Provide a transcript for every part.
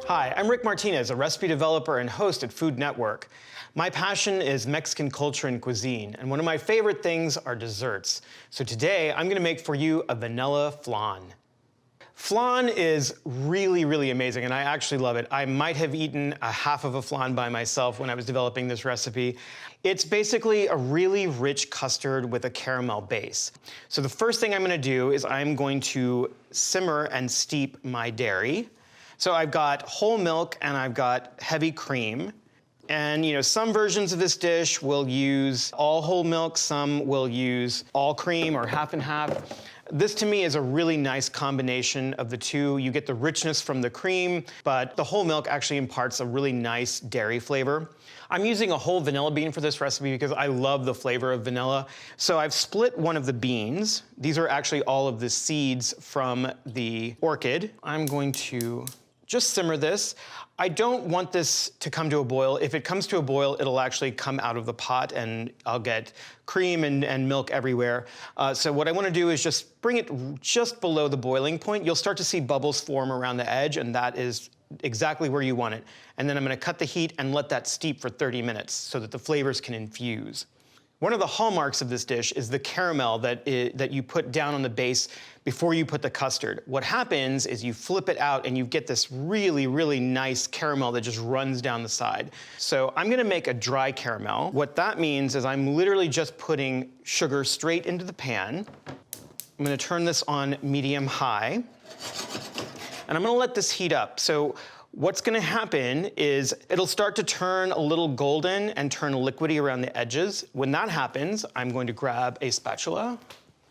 Hi, I'm Rick Martinez, a recipe developer and host at Food Network. My passion is Mexican culture and cuisine, and one of my favorite things are desserts. So today, I'm gonna make for you a vanilla flan. Flan is really amazing, and I actually love it. I might have eaten a half of a flan by myself when I was developing this recipe. It's basically a really rich custard with a caramel base. So the first thing I'm gonna do is I'm going to simmer and steep my dairy. So I've got whole milk and I've got heavy cream. And some versions of this dish will use all whole milk, some will use all cream or half and half. This to me is a really nice combination of the two. You get the richness from the cream, but the whole milk actually imparts a really nice dairy flavor. I'm using a whole vanilla bean for this recipe because I love the flavor of vanilla. So I've split one of the beans. These are actually all of the seeds from the orchid. I'm going to just simmer this. I don't want this to come to a boil. If it comes to a boil, it'll actually come out of the pot and I'll get cream and milk everywhere. So what I wanna do is just bring it just below the boiling point. You'll start to see bubbles form around the edge, and that is exactly where you want it. And then I'm gonna cut the heat and let that steep for 30 minutes so that the flavors can infuse. One of the hallmarks of this dish is the caramel that you put down on the base before you put the custard. What happens is you flip it out and you get this really nice caramel that just runs down the side. So I'm gonna make a dry caramel. What that means is I'm literally just putting sugar straight into the pan. I'm gonna turn this on medium-high, and I'm gonna let this heat up. So what's gonna happen is it'll start to turn a little golden and turn liquidy around the edges. When that happens, I'm going to grab a spatula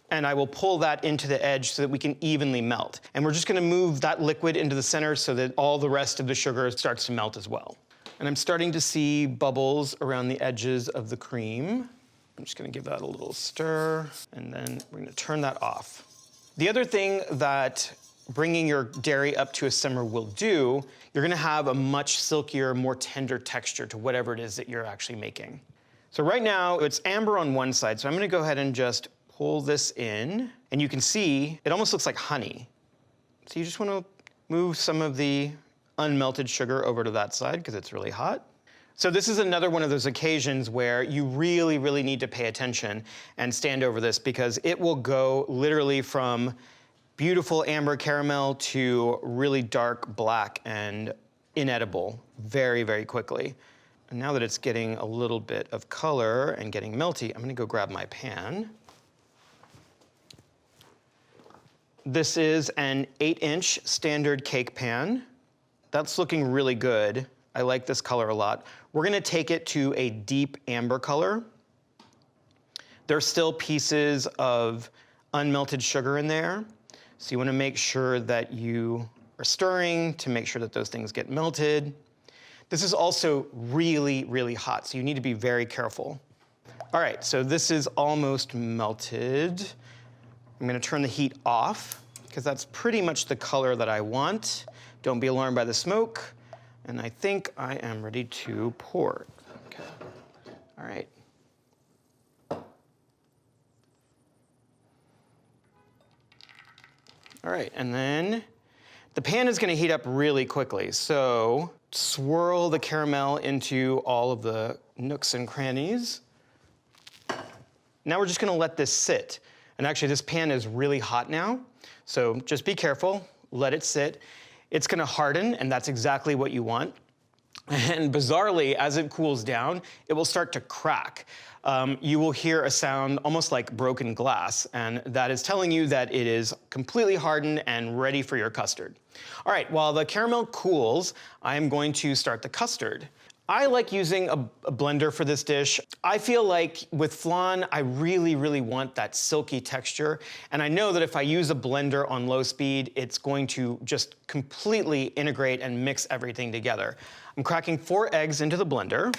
and I will pull that into the edge so that we can evenly melt. And we're just gonna move that liquid into the center so that all the rest of the sugar starts to melt as well. And I'm starting to see bubbles around the edges of the cream. I'm just gonna give that a little stir, and then we're gonna turn that off. The other thing that bringing your dairy up to a simmer will do, you're gonna have a much silkier, more tender texture to whatever it is that you're actually making. So right now, it's amber on one side, so I'm gonna go ahead and just pull this in, and you can see it almost looks like honey. So you just wanna move some of the unmelted sugar over to that side because it's really hot. So this is another one of those occasions where you really need to pay attention and stand over this because it will go literally from beautiful amber caramel to really dark black and inedible very quickly. And now that it's getting a little bit of color and getting melty, I'm gonna go grab my pan. This is an 8-inch standard cake pan. That's looking really good. I like this color a lot. We're gonna take it to a deep amber color. There's still pieces of unmelted sugar in there. So you wanna make sure that you are stirring to make sure that those things get melted. This is also really hot, so you need to be very careful. All right, so this is almost melted. I'm gonna turn the heat off because that's pretty much the color that I want. Don't be alarmed by the smoke. And I think I am ready to pour. Okay, all right. All right, and then the pan is gonna heat up really quickly. So swirl the caramel into all of the nooks and crannies. Now we're just gonna let this sit. And actually this pan is really hot now. So just be careful, let it sit. It's gonna harden, and that's exactly what you want. And bizarrely, as it cools down, it will start to crack. You will hear a sound almost like broken glass, and that is telling you that it is completely hardened and ready for your custard. All right, while the caramel cools, I am going to start the custard. I like using a blender for this dish. I feel like with flan, I really want that silky texture. And I know that if I use a blender on low speed, it's going to just completely integrate and mix everything together. I'm cracking 4 eggs into the blender.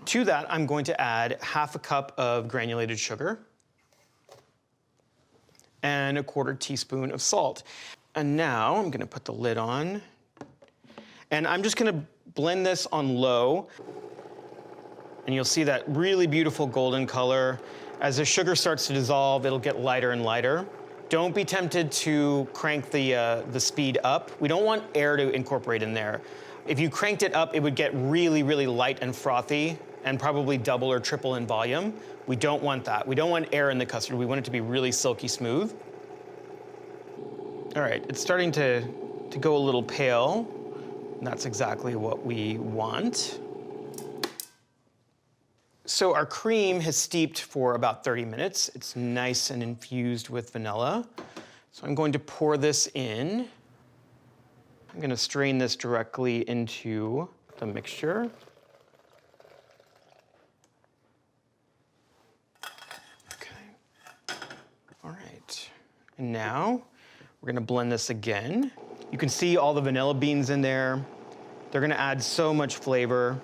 To that, I'm going to add half a cup of granulated sugar and a 1/4 teaspoon of salt. And now I'm gonna put the lid on. And I'm just gonna blend this on low. And you'll see that really beautiful golden color. As the sugar starts to dissolve, it'll get lighter and lighter. Don't be tempted to crank the speed up. We don't want air to incorporate in there. If you cranked it up, it would get really, really light and frothy and probably double or triple in volume. We don't want that. We don't want air in the custard. We want it to be really silky smooth. All right, it's starting to go a little pale. And that's exactly what we want. So our cream has steeped for about 30 minutes. It's nice and infused with vanilla. So I'm going to pour this in. I'm gonna strain this directly into the mixture. Okay, all right. And now we're gonna blend this again. You can see all the vanilla beans in there. They're gonna add so much flavor.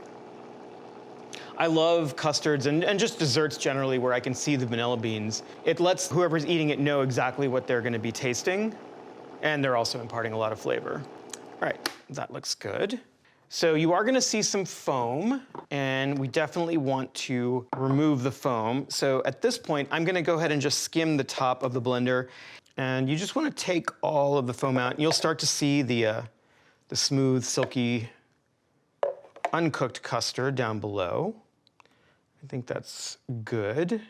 I love custards and just desserts generally where I can see the vanilla beans. It lets whoever's eating it know exactly what they're gonna be tasting, and they're also imparting a lot of flavor. All right, that looks good. So you are gonna see some foam, and we definitely want to remove the foam. So at this point, I'm gonna go ahead and just skim the top of the blender, and you just wanna take all of the foam out, and you'll start to see the smooth, silky, uncooked custard down below. I think that's good.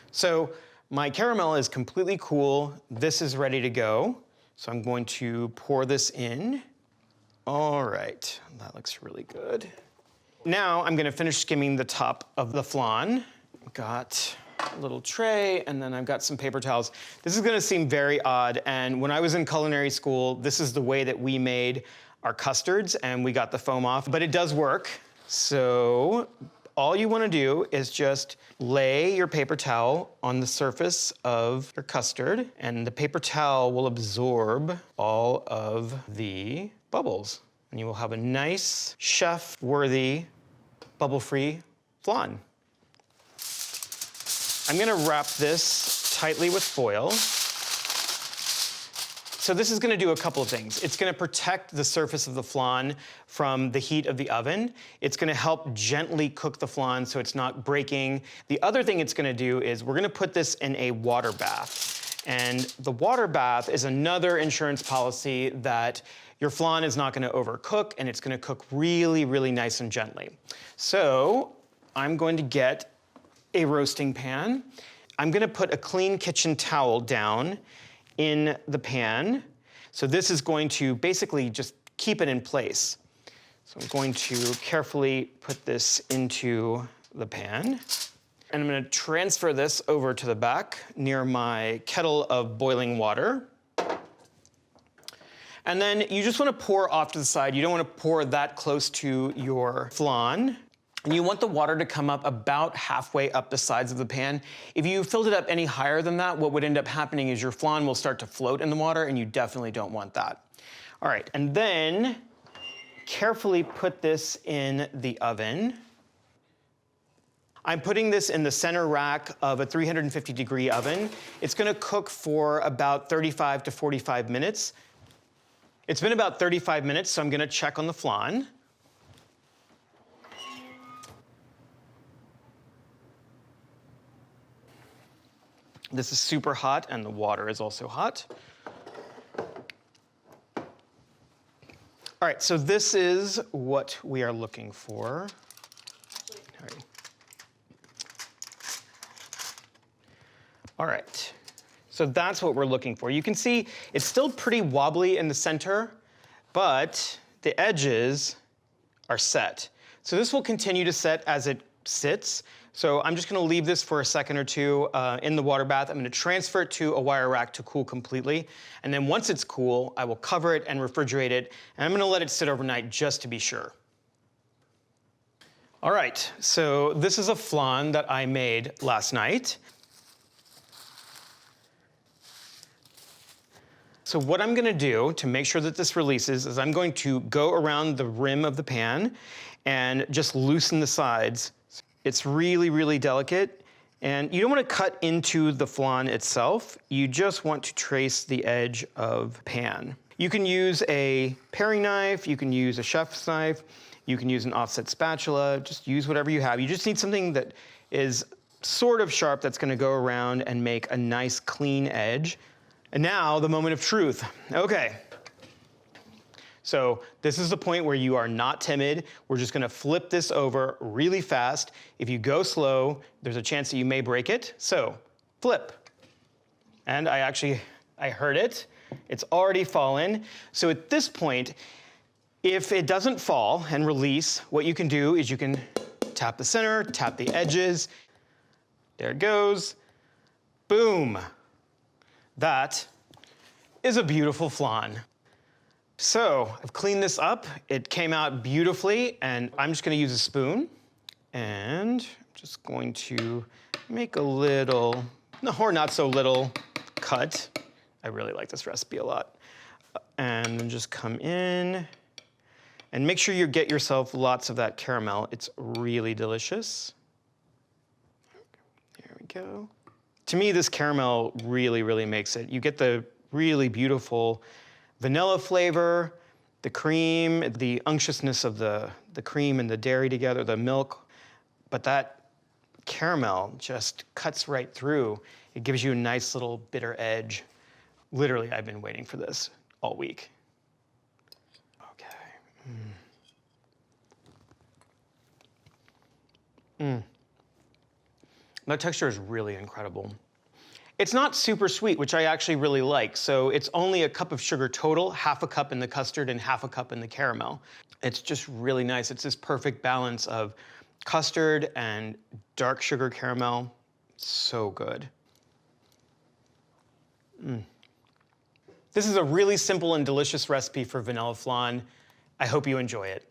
So my caramel is completely cool. This is ready to go. So I'm going to pour this in. All right, that looks really good. Now I'm gonna finish skimming the top of the flan. Got a little tray, and then I've got some paper towels. This is gonna seem very odd, and when I was in culinary school, this is the way that we made our custards, and we got the foam off, but it does work. So all you wanna do is just lay your paper towel on the surface of your custard, and the paper towel will absorb all of the bubbles. And you will have a nice, chef-worthy, bubble-free flan. I'm gonna wrap this tightly with foil. So this is gonna do a couple of things. It's gonna protect the surface of the flan from the heat of the oven. It's gonna help gently cook the flan so it's not breaking. The other thing it's gonna do is we're gonna put this in a water bath. And the water bath is another insurance policy that your flan is not gonna overcook, and it's gonna cook really, really nice and gently. So I'm going to get a roasting pan. I'm gonna put a clean kitchen towel down in the pan. So this is going to basically just keep it in place. So I'm going to carefully put this into the pan. And I'm gonna transfer this over to the back near my kettle of boiling water. And then you just wanna pour off to the side. You don't wanna pour that close to your flan. And you want the water to come up about halfway up the sides of the pan. If you filled it up any higher than that, what would end up happening is your flan will start to float in the water, and you definitely don't want that. All right, and then carefully put this in the oven. I'm putting this in the center rack of a 350-degree oven. It's gonna cook for about 35 to 45 minutes. It's been about 35 minutes, so I'm gonna check on the flan. This is super hot, and the water is also hot. All right, so this is what we are looking for. All right, so that's what we're looking for. You can see it's still pretty wobbly in the center, but the edges are set. So this will continue to set as it sits. So I'm just gonna leave this for a second or two in the water bath. I'm gonna transfer it to a wire rack to cool completely. And then once it's cool, I will cover it and refrigerate it. And I'm gonna let it sit overnight just to be sure. All right, so this is a flan that I made last night. So what I'm gonna do to make sure that this releases is I'm going to go around the rim of the pan and just loosen the sides. It's really, really delicate, And you don't want to cut into the flan itself. You just want to trace the edge of the pan. You can use a paring knife, you can use a chef's knife, you can use an offset spatula, just use whatever you have. You just need something that is sort of sharp that's gonna go around and make a nice clean edge. And now the moment of truth. Okay. So this is the point where you are not timid. We're just gonna flip this over really fast. If you go slow, there's a chance that you may break it. So flip. And I heard it. It's already fallen. So at this point, if it doesn't fall and release, what you can do is you can tap the center, tap the edges. There it goes. Boom. That is a beautiful flan. So I've cleaned this up. It came out beautifully, and I'm just gonna use a spoon, and I'm just going to make a little, or not so little, cut. I really like this recipe a lot. And then just come in, and make sure you get yourself lots of that caramel. It's really delicious. There we go. To me, this caramel really, really makes it. You get the really beautiful vanilla flavor, the cream, the unctuousness of the cream and the dairy together, the milk, but that caramel just cuts right through. It gives you a nice little bitter edge. Literally, I've been waiting for this all week. Okay. That texture is really incredible. It's not super sweet, which I actually really like. So it's only a cup of sugar total, half a cup in the custard and half a cup in the caramel. It's just really nice. It's this perfect balance of custard and dark sugar caramel. So good. This is a really simple and delicious recipe for vanilla flan. I hope you enjoy it.